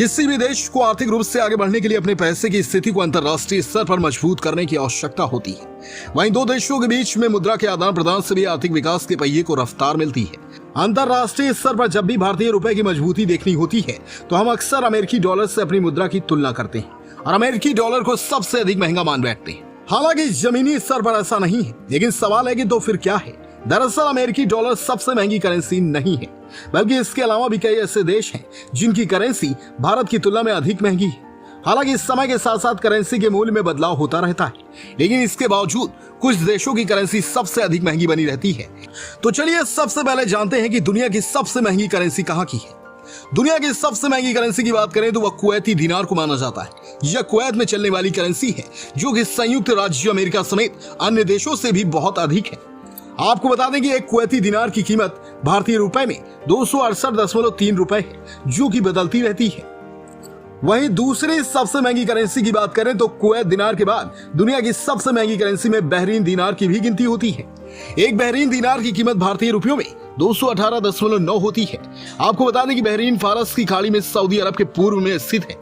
किसी भी देश को आर्थिक रूप से आगे बढ़ने के लिए अपने पैसे की स्थिति को अंतर्राष्ट्रीय स्तर पर मजबूत करने की आवश्यकता होती है। वहीं दो देशों के बीच में मुद्रा के आदान प्रदान से भी आर्थिक विकास के पहिए को रफ्तार मिलती है। अंतर्राष्ट्रीय स्तर पर जब भी भारतीय रुपए की मजबूती देखनी होती है तो हम अक्सर अमेरिकी डॉलर से अपनी मुद्रा की तुलना करते हैं और अमेरिकी डॉलर को सबसे अधिक महंगा मान बैठते हैं। हालांकि जमीनी स्तर पर ऐसा नहीं है, लेकिन सवाल है कि तो फिर क्या है। दरअसल अमेरिकी डॉलर सबसे महंगी करेंसी नहीं है, बल्कि इसके अलावा भी कई ऐसे देश हैं जिनकी करेंसी भारत की तुलना में अधिक महंगी है। हालांकि इस समय के साथ साथ करेंसी के मूल्य में बदलाव होता रहता है, लेकिन इसके बावजूद कुछ देशों की करेंसी सबसे अधिक महंगी बनी रहती है। तो चलिए सबसे पहले जानते हैं कि दुनिया की सबसे महंगी करेंसी कहाँ की है। दुनिया की सबसे महंगी करेंसी की बात करें तो वह कुवैती दीनार को माना जाता है। यह कुवैत में चलने वाली करेंसी है, जो कि संयुक्त राज्य अमेरिका समेत अन्य देशों से भी बहुत अधिक है। आपको बता दें कि एक कुवैती दिनार की कीमत भारतीय रुपए में 268.3 रुपए है, जो कि बदलती रहती है। वहीं दूसरी सबसे महंगी करेंसी की बात करें तो कुवैत दिनार के बाद दुनिया की सबसे महंगी करेंसी में बहरीन दिनार की भी गिनती होती है। एक बहरीन दिनार की कीमत भारतीय रुपयों में 218.9 होती है। आपको बता दें कि बहरीन फारस की खाड़ी में सऊदी अरब के पूर्व में स्थित है।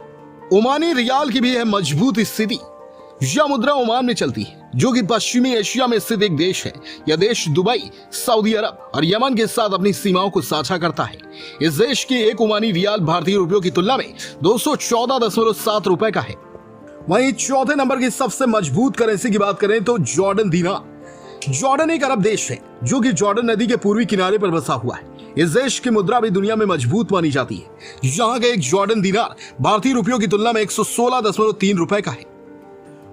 ओमानी रियाल की भी है मजबूत स्थिति। यह मुद्रा ओमान में चलती है, जो कि पश्चिमी एशिया में स्थित एक देश है। यह देश दुबई, सऊदी अरब और यमन के साथ अपनी सीमाओं को साझा करता है। इस देश की एक ओमानी रियाल भारतीय रुपयों की तुलना में 214.7 रुपए का है। वहीं चौथे नंबर की सबसे मजबूत करेंसी की बात करें तो जॉर्डन दीनार। जॉर्डन एक अरब देश है, जो कि जॉर्डन नदी के पूर्वी किनारे पर बसा हुआ है। इस देश की मुद्रा भी दुनिया में मजबूत मानी जाती है। यहाँ का एक जॉर्डन दीनार भारतीय रुपयों की तुलना में 116.3 रुपए का है।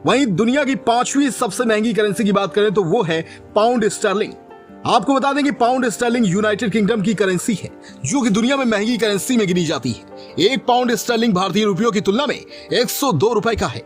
वहीं दुनिया की पांचवी सबसे महंगी करेंसी की बात करें तो वो है पाउंड स्टर्लिंग। आपको बता दें कि पाउंड स्टर्लिंग यूनाइटेड किंगडम की करेंसी है, जो कि दुनिया में महंगी करेंसी में गिनी जाती है। एक पाउंड स्टर्लिंग भारतीय रुपयों की तुलना में 102 रुपए का है।